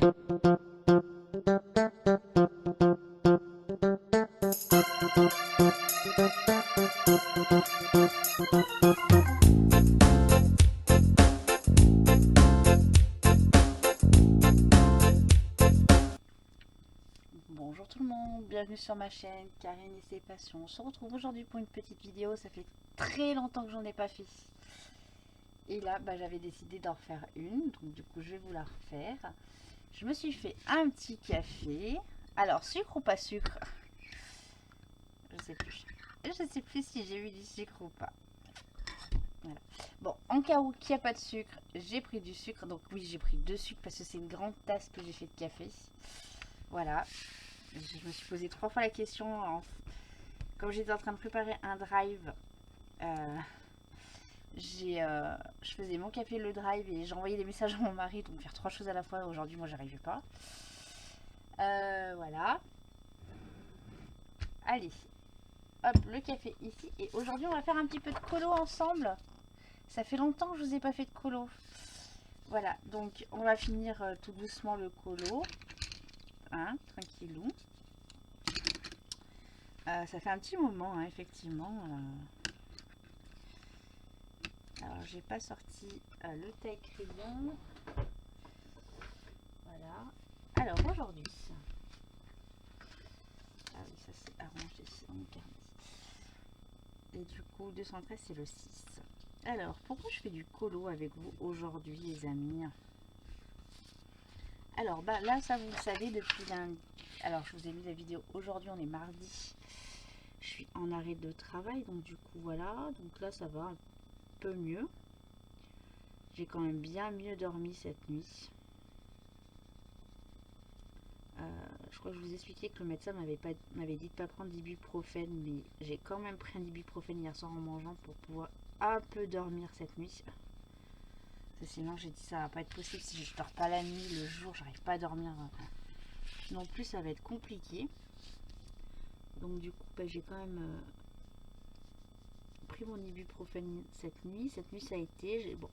Bonjour tout le monde, bienvenue sur ma chaîne Karine et ses passions. On se retrouve aujourd'hui pour une petite vidéo, ça fait très longtemps que j'en ai pas fait. Et là, j'avais décidé d'en refaire une, donc du coup je vais vous la refaire. Je me suis fait un petit café. Alors, sucre ou pas sucre? Je sais plus. Je sais plus si j'ai eu du sucre ou pas. Voilà. Bon, en cas où il n'y a pas de sucre, j'ai pris du sucre. Donc oui, j'ai pris 2 sucres parce que c'est une grande tasse que j'ai fait de café. Voilà. Je me suis posé 3 fois la question. Comme j'étais en train de préparer un drive, je faisais mon café, le drive, et j'envoyais des messages à mon mari. Donc faire 3 choses à la fois, aujourd'hui, moi, j'arrivais pas. Voilà. Allez. Hop, le café ici. Et aujourd'hui, on va faire un petit peu de colo ensemble. Ça fait longtemps que je vous ai pas fait de colo. Voilà, donc on va finir tout doucement le colo. Hein, tranquillou. Ça fait un petit moment, hein, effectivement. Alors, j'ai pas sorti le taille-crayon. Voilà. Alors, aujourd'hui. Ah oui, ça c'est arrangé dans mon carnet. Et du coup, 213, c'est le 6. Alors, pourquoi je fais du colo avec vous aujourd'hui, les amis? Alors, là, ça vous le savez depuis lundi. Alors, je vous ai mis la vidéo aujourd'hui, on est mardi. Je suis en arrêt de travail, donc du coup, voilà. Donc là, ça va un peu mieux. J'ai quand même bien mieux dormi cette nuit. Je crois que je vous expliquais que le médecin m'avait dit de pas prendre d'ibuprofène, mais j'ai quand même pris un ibuprofène hier soir en mangeant pour pouvoir un peu dormir cette nuit. Sinon, j'ai dit ça va pas être possible si je dors pas la nuit, le jour, j'arrive pas à dormir non plus, ça va être compliqué. Donc du coup, j'ai quand même pris mon ibuprofène cette nuit. Cette nuit, ça a été, bon,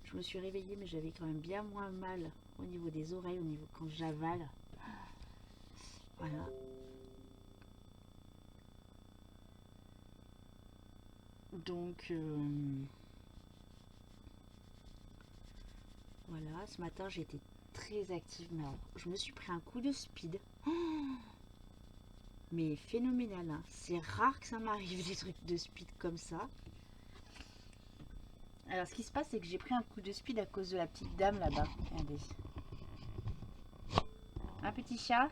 je me suis réveillée, mais j'avais quand même bien moins mal au niveau des oreilles, au niveau quand j'avale. Voilà. Donc voilà, ce matin j'étais très active, mais alors, je me suis pris un coup de speed. Mais phénoménal, hein. C'est rare que ça m'arrive des trucs de speed comme ça. Alors ce qui se passe, c'est que j'ai pris un coup de speed à cause de la petite dame là-bas. Regardez. Un petit chat,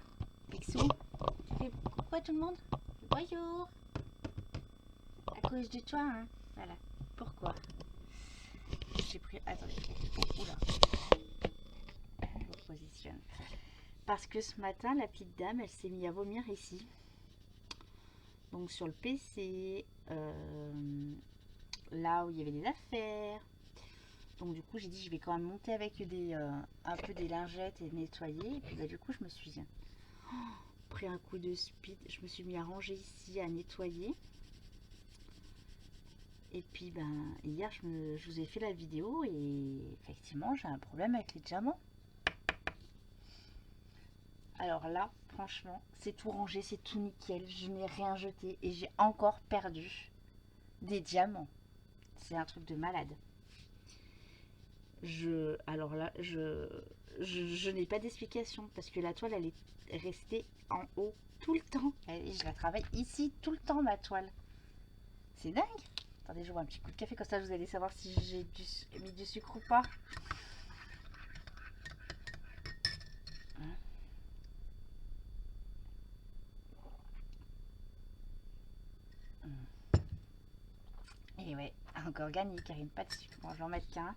Picsou. Tu fais coucou à tout le monde. Bonjour. À cause de toi, hein. Voilà. Pourquoi j'ai pris... Attendez. Oula. Je me positionne. Parce que ce matin, la petite dame, elle s'est mise à vomir ici. Donc sur le PC, là où il y avait des affaires. Donc du coup, j'ai dit je vais quand même monter avec un peu des lingettes et nettoyer. Et puis du coup, je me suis pris un coup de speed. Je me suis mis à ranger ici, à nettoyer. Et puis hier, je vous ai fait la vidéo et effectivement, j'ai un problème avec les diamants. Alors là, franchement, c'est tout rangé, c'est tout nickel. Je n'ai rien jeté et j'ai encore perdu des diamants. C'est un truc de malade. Alors là, je n'ai pas d'explication parce que la toile, elle est restée en haut tout le temps. Et je la travaille ici tout le temps, ma toile. C'est dingue. Attendez, je vois un petit coup de café, comme ça vous allez savoir si j'ai mis du sucre ou pas. Hein. Et ouais, encore gagné, Karine, pas de sucre. Bon, je vais en mettre qu'un.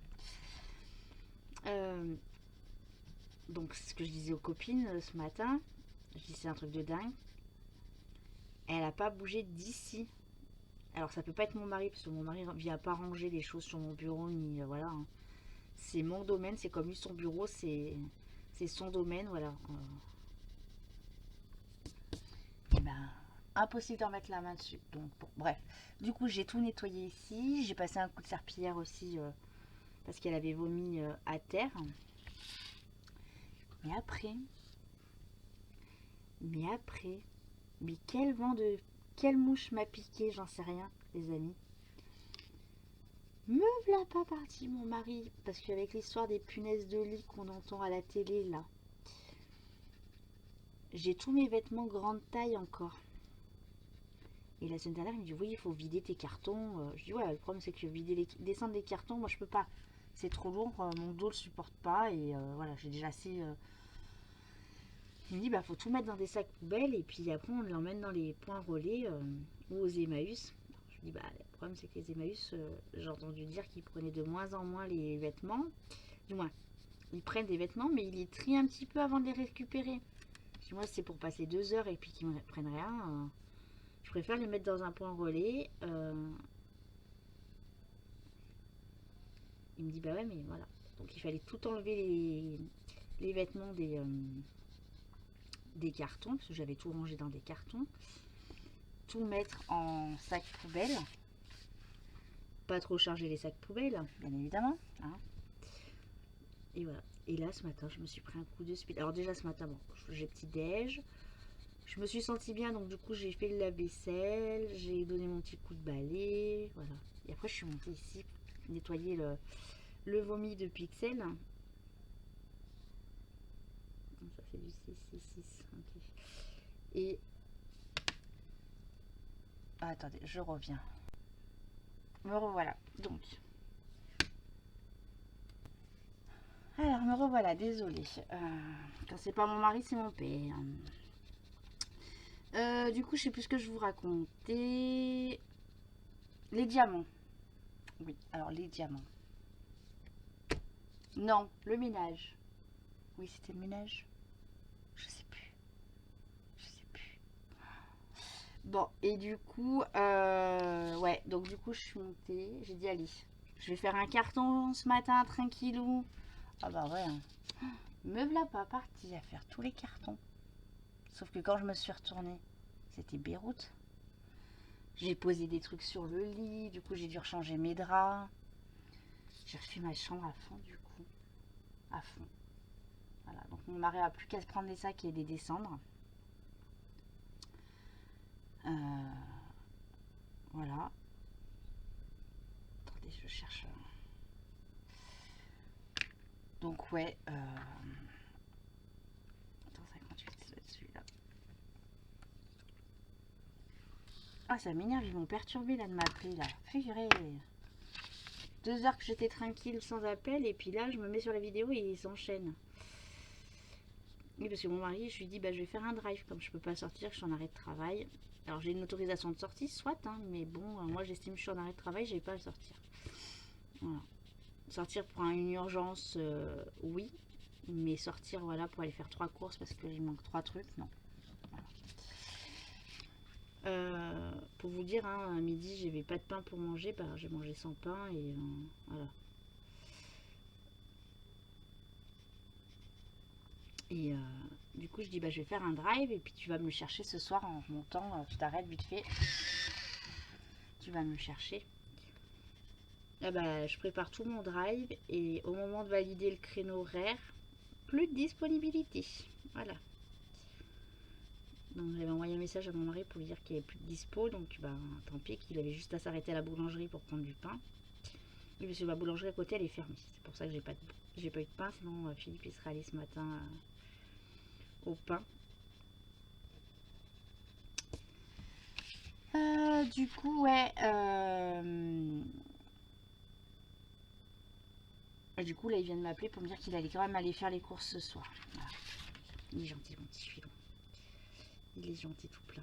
Donc, c'est ce que je disais aux copines ce matin. Je dis c'est un truc de dingue. Elle n'a pas bougé d'ici. Alors, ça peut pas être mon mari, parce que mon mari vient pas ranger les choses sur mon bureau, ni voilà. Hein. C'est mon domaine, c'est comme lui son bureau, c'est son domaine, voilà. Et impossible de remettre la main dessus. Donc, bon, bref. Du coup, j'ai tout nettoyé ici. J'ai passé un coup de serpillière aussi parce qu'elle avait vomi à terre. Mais après, mais quel vent de... Quelle mouche m'a piqué, j'en sais rien, les amis. Me v'là pas parti, mon mari. Parce qu'avec l'histoire des punaises de lit qu'on entend à la télé, là. J'ai tous mes vêtements grande taille encore. Et la semaine dernière, il me dit, oui, il faut vider tes cartons. Je dis, ouais, le problème, c'est que descendre des cartons, moi, je peux pas. C'est trop lourd, mon dos le supporte pas. Et voilà, j'ai déjà assez... Il me dit, bah, faut tout mettre dans des sacs poubelles. Et puis après, on l'emmène dans les points relais ou aux Emmaüs. Je lui dis, bah, le problème, c'est que les Emmaüs, j'ai entendu dire qu'ils prenaient de moins en moins les vêtements. Du moins, ils prennent des vêtements, mais ils les trient un petit peu avant de les récupérer. Je dis, moi, c'est pour passer 2 heures et puis qu'ils ne prennent rien. Je préfère les mettre dans un point relais. Il me dit, bah ouais, mais voilà. Donc, il fallait tout enlever les vêtements des cartons, parce que j'avais tout rangé dans des cartons. Tout mettre en sac poubelle. Pas trop charger les sacs poubelles, bien évidemment. Hein. Et voilà. Et là, ce matin, je me suis pris un coup de speed. Alors déjà, ce matin, bon, j'ai petit déj. Je me suis sentie bien, donc du coup, j'ai fait le lave-vaisselle. J'ai donné mon petit coup de balai. Voilà. Et après, je suis montée ici, nettoyer le vomi de Pixel. Ça fait du 666. Okay. Et... Ah, attendez, je reviens. Me revoilà. Donc... Alors, me revoilà, désolée. Quand c'est pas mon mari, c'est mon père. Du coup, je sais plus ce que je vous racontais. Les diamants. Oui, alors les diamants. Non, le ménage. Oui, c'était le ménage. Je sais plus. Je sais plus. Bon, et du coup, ouais, donc du coup, je suis montée. J'ai dit, allez, je vais faire un carton ce matin, tranquillou. Ah bah ouais. Hein. Me voilà pas partie à faire tous les cartons. Sauf que quand je me suis retournée, c'était Beyrouth. J'ai posé des trucs sur le lit, du coup j'ai dû rechanger mes draps. J'ai refait ma chambre à fond du coup. À fond. Voilà, donc mon mari a plus qu'à se prendre les sacs et les descendre. Voilà. Attendez, je cherche. Donc ouais. Attends, 58 là-dessus là. Ah, ça m'énerve, ils m'ont perturbé là de m'appeler là. Figurez. 2 heures que j'étais tranquille sans appel et puis là je me mets sur la vidéo et ils s'enchaînent. Oui, parce que mon mari, je lui dis, bah, je vais faire un drive, comme je peux pas sortir, je suis en arrêt de travail. Alors j'ai une autorisation de sortie, soit, hein, mais bon, moi j'estime que je suis en arrêt de travail, je vais pas à sortir. Voilà. Sortir pour une urgence, oui, mais sortir, voilà, pour aller faire 3 courses parce qu'il manque 3 trucs, non. Voilà. Pour vous dire, hein, à midi, j'avais pas de pain pour manger, bah, j'ai mangé sans pain et voilà. Et du coup, je dis, bah, je vais faire un drive et puis tu vas me le chercher ce soir en remontant. Tu t'arrêtes vite fait. Tu vas me le chercher. Là, bah, je prépare tout mon drive et au moment de valider le créneau horaire, plus de disponibilité. Voilà. Donc, j'avais envoyé un message à mon mari pour lui dire qu'il n'y avait plus de dispo. Donc, bah, tant pis, qu'il avait juste à s'arrêter à la boulangerie pour prendre du pain. Oui, parce que ma boulangerie à côté, elle est fermée. C'est pour ça que j'ai pas eu de pain. Sinon, Philippe, il serait allé ce matin au pain. Du coup, ouais. Et du coup, là, il vient de m'appeler pour me dire qu'il allait quand même aller faire les courses ce soir. Voilà. Il est gentil, mon petit filon. Il est gentil tout plein.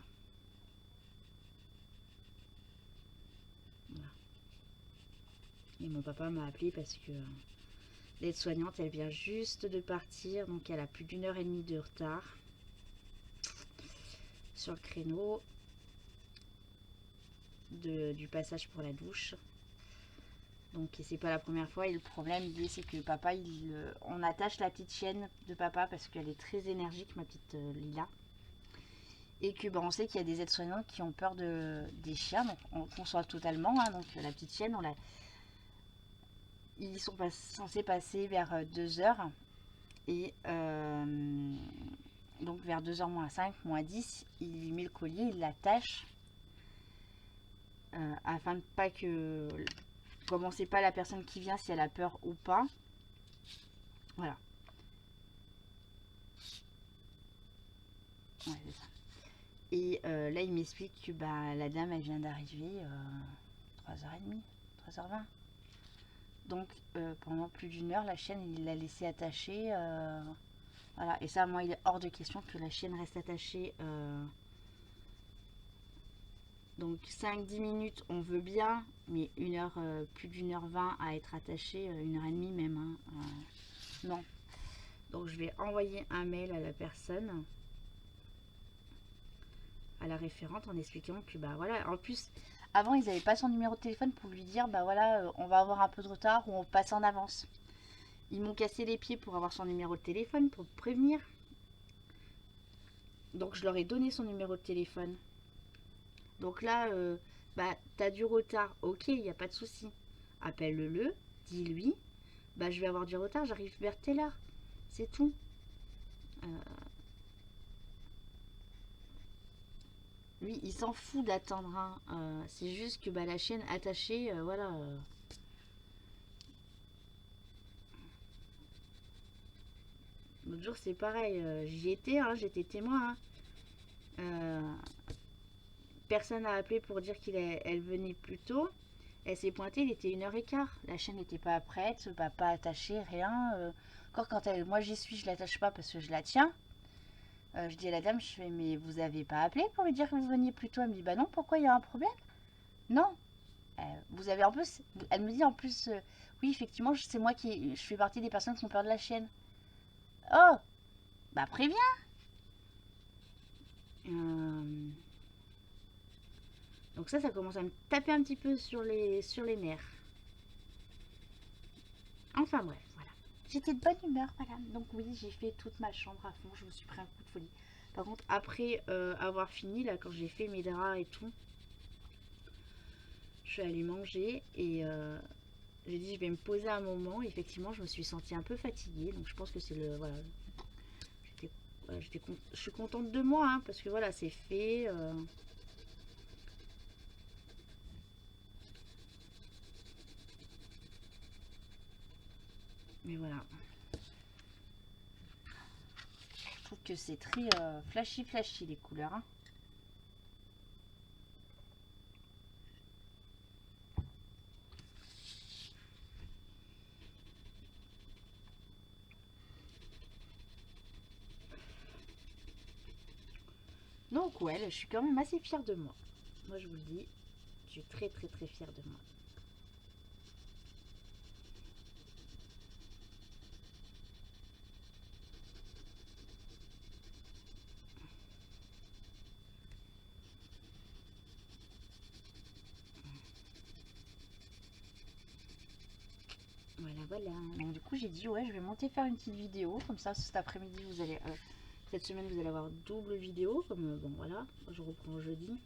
Voilà. Et mon papa m'a appelé parce que l'aide-soignante, elle vient juste de partir. Donc, elle a plus d'1h30 de retard sur le créneau du passage pour la douche. Donc c'est pas la première fois et le problème c'est que papa on attache la petite chienne de papa parce qu'elle est très énergique, ma petite Lila, et que on sait qu'il y a des aides-soignantes qui ont peur des chiens, donc on conçoit totalement, hein, donc la petite chienne ils sont censés passer vers 2 heures Et donc vers 2h moins 5, moins 10, il lui met le collier, il l'attache afin de pas que... Comme on ne sait pas la personne qui vient si elle a peur ou pas. Voilà. Ouais, c'est ça. Et là, il m'explique que bah, la dame, elle vient d'arriver 3h30, 3h20. Donc, pendant plus d'une heure, la chienne, il l'a laissé attachée. Voilà. Et ça, moi, il est hors de question que la chienne reste attachée. Donc, 5-10 minutes, on veut bien. Mais plus d'1h20 à être attachée, 1h30 même. Hein, non. Donc, je vais envoyer un mail à la personne, à la référente, en expliquant que bah voilà, en plus avant ils n'avaient pas son numéro de téléphone pour lui dire bah voilà, on va avoir un peu de retard ou on passe en avance. Ils m'ont cassé les pieds pour avoir son numéro de téléphone, pour prévenir. Donc je leur ai donné son numéro de téléphone. Donc là, bah t'as du retard, ok, il n'y a pas de souci. Appelle-le, dis-lui, bah je vais avoir du retard, j'arrive vers telle heure. C'est tout. Lui, il s'en fout d'attendre. Hein. C'est juste que bah, la chienne attachée, voilà. L'autre jour, c'est pareil. J'y étais, hein, j'étais témoin. Hein. Personne n'a appelé pour dire qu'elle venait plus tôt. Elle s'est pointée, il était 1h15. La chienne n'était pas prête, pas attachée, rien. Encore quand moi j'y suis, je l'attache pas parce que je la tiens. Je dis à la dame, je fais, mais vous avez pas appelé pour lui dire que vous veniez plus tôt? Elle me dit, bah non, pourquoi, il y a un problème? Non. Vous avez en plus, elle me dit en plus, oui, effectivement, c'est moi je fais partie des personnes qui ont peur de la chienne. Oh, bah préviens. Donc ça commence à me taper un petit peu sur les nerfs. Enfin bref, voilà. J'étais de bonne humeur, voilà. Donc oui, j'ai fait toute ma chambre à fond, je me suis pris un coup de folie. Par contre, après avoir fini, là, quand j'ai fait mes draps et tout, je suis allée manger et j'ai dit je vais me poser un moment. Effectivement, je me suis sentie un peu fatiguée, donc je pense que c'est le... Voilà, je suis contente de moi, hein, parce que voilà, c'est fait. Mais voilà. Je trouve que c'est très flashy les couleurs. Hein. Donc ouais, je suis quand même assez fière de moi. Moi je vous le dis, je suis très fière de moi. Voilà. Donc du coup j'ai dit ouais, je vais monter faire une petite vidéo. Comme ça cet après-midi vous allez... cette semaine vous allez avoir double vidéo. Comme bon voilà, je reprends jeudi.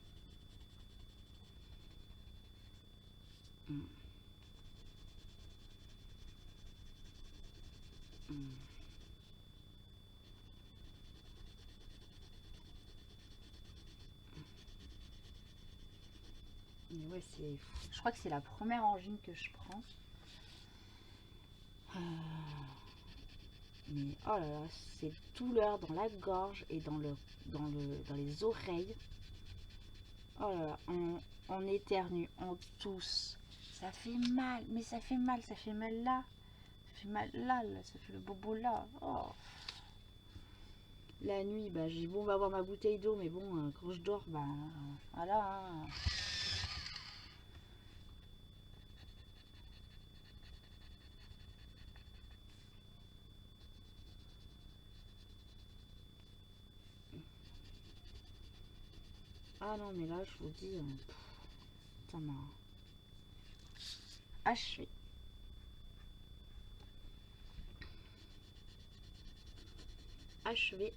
Mais ouais, je crois que c'est la première angine que je prends. Mais oh là là, c'est douleur dans la gorge et dans les oreilles. Oh là là, on éternue, on tousse. Ça fait mal, mais ça fait mal là. Ça fait mal là, ça fait le bobo là. Oh. La nuit, bah, j'ai bon, on va avoir ma bouteille d'eau, mais bon, quand je dors, bah, voilà. Hein. Ah non, mais là, je vous dis, ça m'a achevé. Achevé.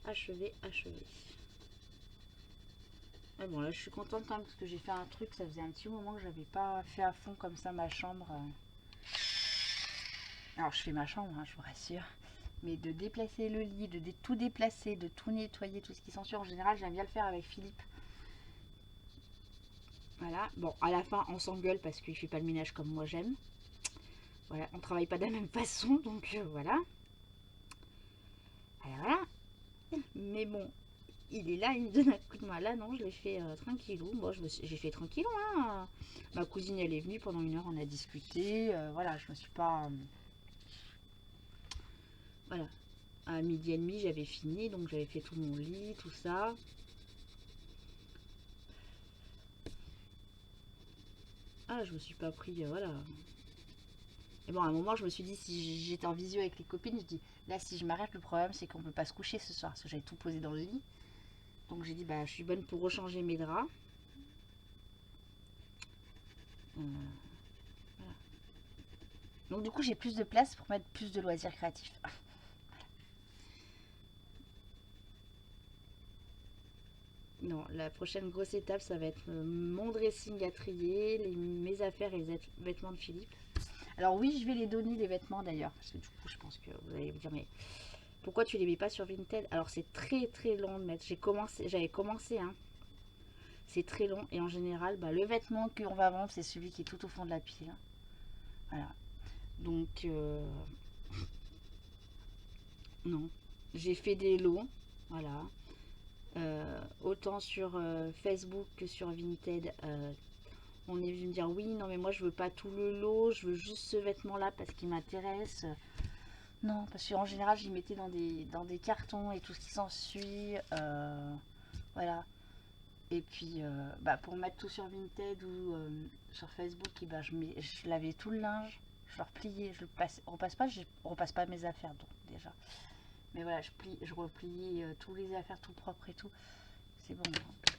Mais bon, là, je suis contente quand même parce que j'ai fait un truc. Ça faisait un petit moment que j'avais pas fait à fond comme ça ma chambre. Alors, je fais ma chambre, hein, je vous rassure. Mais de déplacer le lit, de tout déplacer, de tout nettoyer, tout ce qui s'ensuit, en général, j'aime bien le faire avec Philippe. Voilà, bon, à la fin, on s'engueule parce qu'il fait pas le ménage comme moi j'aime. Voilà, on travaille pas de la même façon, donc voilà. Alors, voilà. Mais bon, il est là, il me donne un coup de main. Là, non, je l'ai fait tranquillou. Bon, j'ai fait tranquillou, hein. Ma cousine, elle est venue pendant 1 heure, on a discuté. Voilà, je me suis pas... voilà. À 12h30, j'avais fini, donc j'avais fait tout mon lit, tout ça. Ah, je me suis pas pris, voilà. Et bon, à un moment, je me suis dit, si j'étais en visio avec les copines, je dis, là, si je m'arrête, le problème, c'est qu'on peut pas se coucher ce soir, parce que j'avais tout posé dans le lit. Donc j'ai dit, bah, je suis bonne pour rechanger mes draps. Voilà. Donc du coup, j'ai plus de place pour mettre plus de loisirs créatifs. Non, la prochaine grosse étape, ça va être mon dressing à trier, mes affaires et les vêtements de Philippe. Alors oui, je vais les donner, les vêtements d'ailleurs, parce que du coup, je pense que vous allez me dire, mais pourquoi tu les mets pas sur Vinted? Alors c'est très très long de mettre. J'avais commencé, hein. C'est très long et en général, bah, le vêtement qu'on va vendre, c'est celui qui est tout au fond de la pile. Voilà. Donc non, j'ai fait des lots, voilà. Autant sur Facebook que sur Vinted, on est venu me dire oui, non mais moi je veux pas tout le lot, je veux juste ce vêtement là parce qu'il m'intéresse. Non, parce qu'en général j'y mettais dans des cartons et tout ce qui s'ensuit. Voilà. Et puis bah, pour mettre tout sur Vinted ou sur Facebook, et bah, je lavais tout le linge, je le repliais, je repasse pas mes affaires donc déjà. Mais voilà, je repliais tous les affaires tout propres et tout. C'est bon.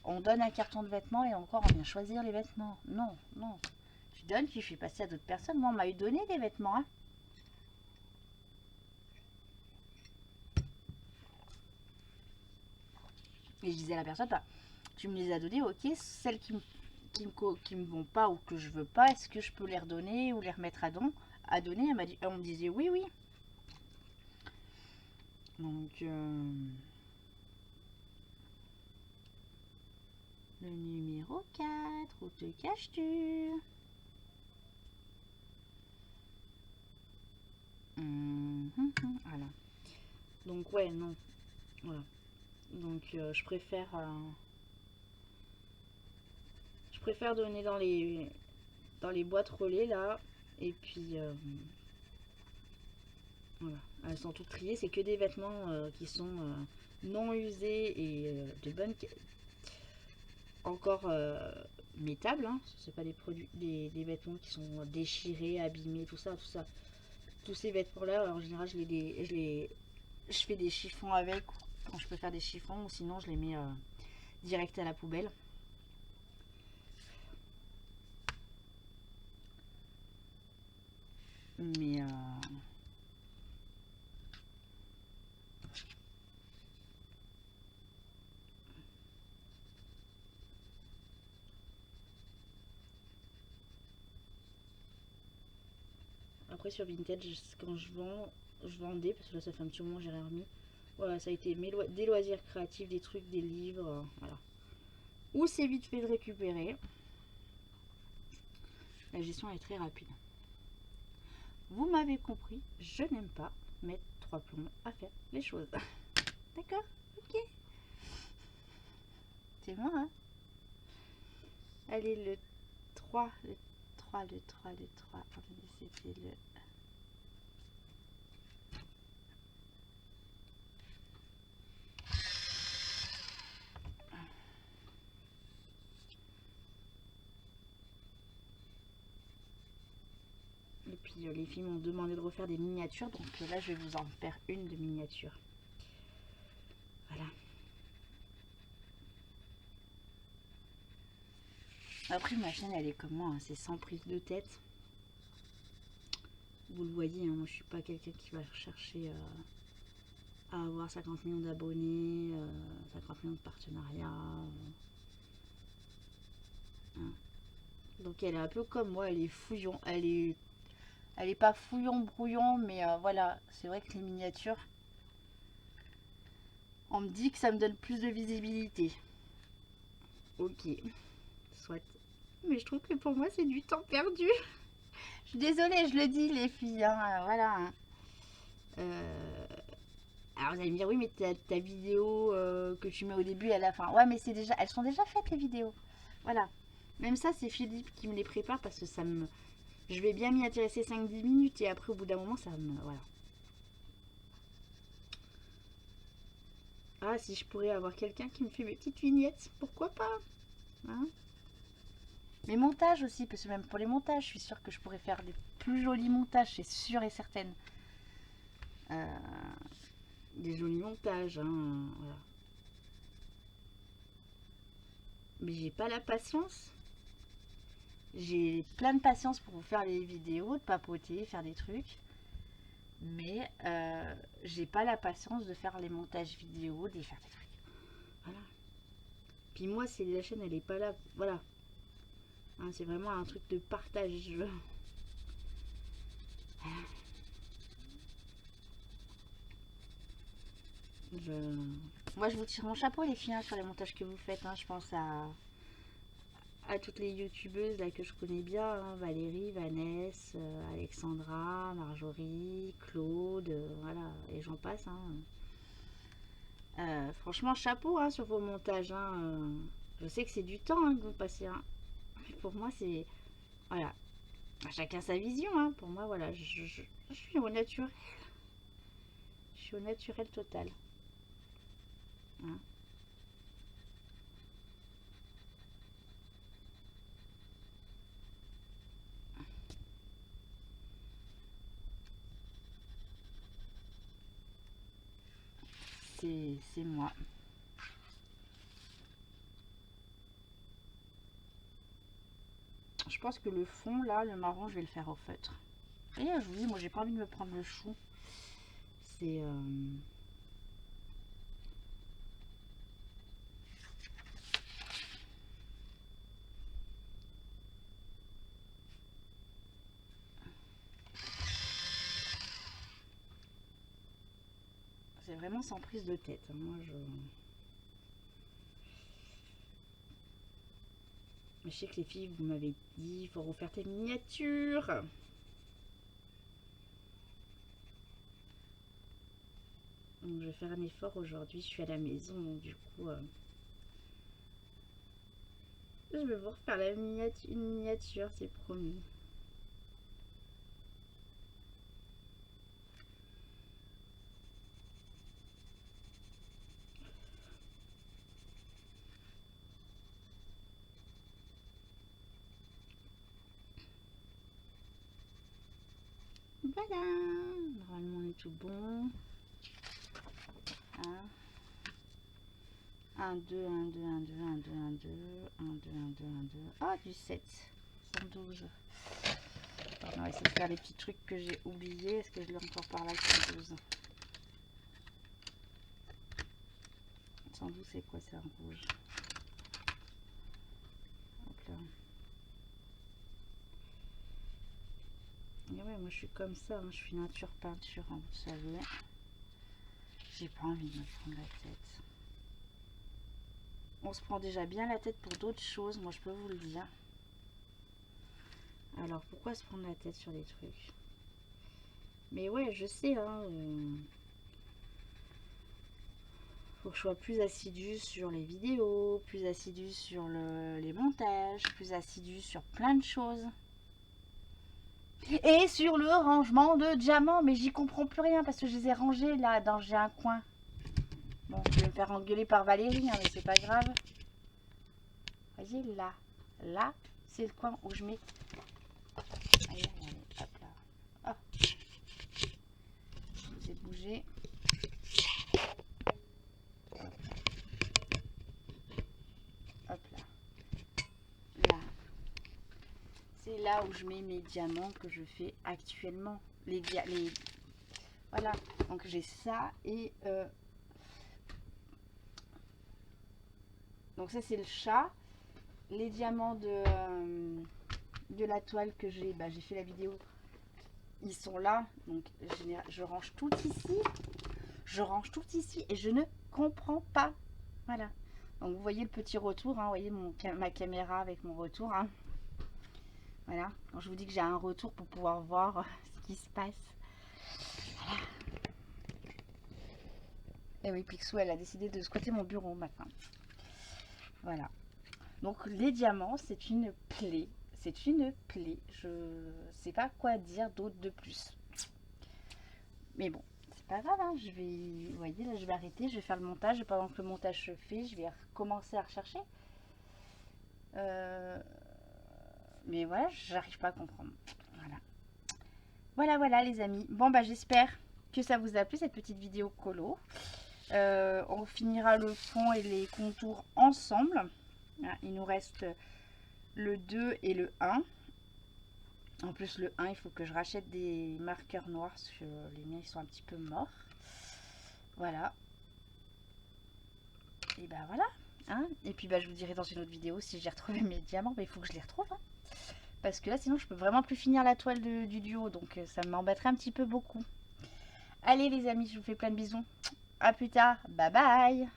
On donne un carton de vêtements et encore on vient choisir les vêtements. Non, non. Je donne puis je fais passer à d'autres personnes. Moi, on m'a eu donné des vêtements. Hein. Et je disais à la personne, bah, tu me les as donnés, ok. Celles qui me vont pas ou que je veux pas, est-ce que je peux les redonner ou les remettre à donner? On me disait oui, oui. Donc, le numéro 4, où te caches-tu? Voilà. Donc, ouais, non. Voilà. Donc, je préfère donner dans les boîtes relais là. Et puis, voilà. Elles sont toutes triées. C'est que des vêtements qui sont non usés et de bonne encore métables. Hein. C'est pas des produits, des vêtements qui sont déchirés, abîmés, tout ça, tout ça. Tous ces vêtements-là, en général, je fais des chiffons avec quand je peux faire des chiffons, ou sinon je les mets direct à la poubelle. Mais après sur Vinted, quand je vendais, parce que là ça fait un petit moment que j'ai rien remis. Voilà, ça a été des loisirs créatifs, des trucs, des livres, voilà. Ou c'est vite fait de récupérer. La gestion est très rapide. Vous m'avez compris, je n'aime pas mettre 3 plombs à faire les choses. D'accord? Ok. C'est moi, hein? Allez, le 3, le 3, le 3, le 3. Attendez, c'était le... Et puis les filles m'ont demandé de refaire des miniatures, donc là je vais vous en faire une de miniature. Voilà. Après ma chaîne elle est comme moi, hein, c'est sans prise de tête. Vous le voyez, hein, moi je suis pas quelqu'un qui va chercher à avoir 50 millions d'abonnés, 50 millions de partenariats. Hein. Donc elle est un peu comme moi, elle est fouillon, elle Elle est pas fouillon brouillon, mais voilà, c'est vrai que les miniatures, on me dit que ça me donne plus de visibilité. Ok, soit. Mais je trouve que pour moi c'est du temps perdu. Je suis désolée, je le dis les filles, hein, voilà. Alors vous allez me dire oui mais ta vidéo que tu mets au début et à la fin. Ouais mais c'est déjà, elles sont déjà faites les vidéos. Voilà. Même ça c'est Philippe qui me les prépare parce que ça me. Je vais bien m'y intéresser 5-10 minutes et après au bout d'un moment ça me. Voilà. Ah si je pourrais avoir quelqu'un qui me fait mes petites vignettes, pourquoi pas, hein. Mes montages aussi, parce que même pour les montages, je suis sûre que je pourrais faire des plus jolis montages, c'est sûr et certaine. Des jolis montages, hein, voilà. Mais j'ai pas la patience. J'ai plein de patience pour vous faire les vidéos, de papoter, faire des trucs. Mais j'ai pas la patience de faire les montages vidéo, de faire des trucs. Voilà. Puis moi, c'est la chaîne, elle est pas là. Voilà. Hein, c'est vraiment un truc de partage. Je... Moi, je vous tire mon chapeau, les filles, hein, sur les montages que vous faites. Hein. Je pense à toutes les youtubeuses là, que je connais bien, hein, Valérie, Vanessa, Alexandra, Marjorie, Claude, voilà, et j'en passe. Hein. Franchement, chapeau hein, sur vos montages. Hein. Je sais que c'est du temps hein, que vous passez. Hein. Mais pour moi, c'est... Voilà. Chacun sa vision. Hein. Pour moi, voilà, je suis au naturel. Je suis au naturel total. Hein. C'est moi. Je pense que le fond, là, le marron, je vais le faire au feutre. Et je vous dis, moi, j'ai pas envie de me prendre le chou. C'est... C'est vraiment sans prise de tête. Hein. Moi, je sais que les filles, vous m'avez dit, il faut refaire tes miniatures. Donc, je vais faire un effort aujourd'hui. Je suis à la maison, donc du coup, je vais vous refaire une miniature, c'est promis. Voilà, normalement on est tout bon. 1, 2, 1, 2, 1, 2, 1, 2, 1, 2, 1, 2, 1, 2, 1, 2. Ah, du 7, 112. On va essayer de faire les petits trucs que j'ai oubliés. Est-ce que je l'ai encore par là, 112? 112, c'est quoi? C'est un rouge. Hop là. Et ouais, moi je suis comme ça, hein. Je suis nature peinture, hein, vous savez. J'ai pas envie de me prendre la tête. On se prend déjà bien la tête pour d'autres choses, moi je peux vous le dire. Alors pourquoi se prendre la tête sur des trucs? Mais ouais, je sais, hein. Faut que je sois plus assidue sur les vidéos, plus assidue sur les montages, plus assidue sur plein de choses. Et sur le rangement de diamants, mais j'y comprends plus rien parce que je les ai rangés là, j'ai un coin. Bon, je vais me faire engueuler par Valérie, hein, mais c'est pas grave. Voyez là, là, c'est le coin où je mets. Allez, allez, hop là. Oh. Je vous ai bougé. Hop là. Là. C'est là où je mets mes diamants que je fais actuellement. Voilà. Donc j'ai ça et donc ça c'est le chat. Les diamants de la toile que j'ai, bah, j'ai fait la vidéo ils sont là. Donc je range tout ici. Je range tout ici et je ne comprends pas. Voilà. Donc vous voyez le petit retour, hein, vous voyez ma caméra avec mon retour. Hein. Voilà. Quand je vous dis que j'ai un retour pour pouvoir voir ce qui se passe. Voilà. Et oui, Picsou, elle a décidé de squatter mon bureau maintenant. Voilà. Donc les diamants, c'est une plaie. C'est une plaie. Je sais pas quoi dire d'autre de plus. Mais bon, c'est pas grave. Hein. Je vais, vous voyez, là, je vais arrêter. Je vais faire le montage. Et pendant que le montage se fait, je vais recommencer à rechercher. Mais voilà, j'arrive pas à comprendre. Voilà. Voilà les amis. Bon bah j'espère que ça vous a plu cette petite vidéo colo. On finira le fond et les contours ensemble. Il nous reste le 2 et le 1. En plus le 1, il faut que je rachète des marqueurs noirs parce que les miens ils sont un petit peu morts. Voilà. Et bah voilà. Hein, et puis bah je vous dirai dans une autre vidéo si j'ai retrouvé mes diamants. Mais il faut que je les retrouve. Hein. Parce que là sinon je peux vraiment plus finir la toile du duo. Donc ça m'embêterait un petit peu beaucoup. Allez les amis, je vous fais plein de bisous. À plus tard. Bye bye.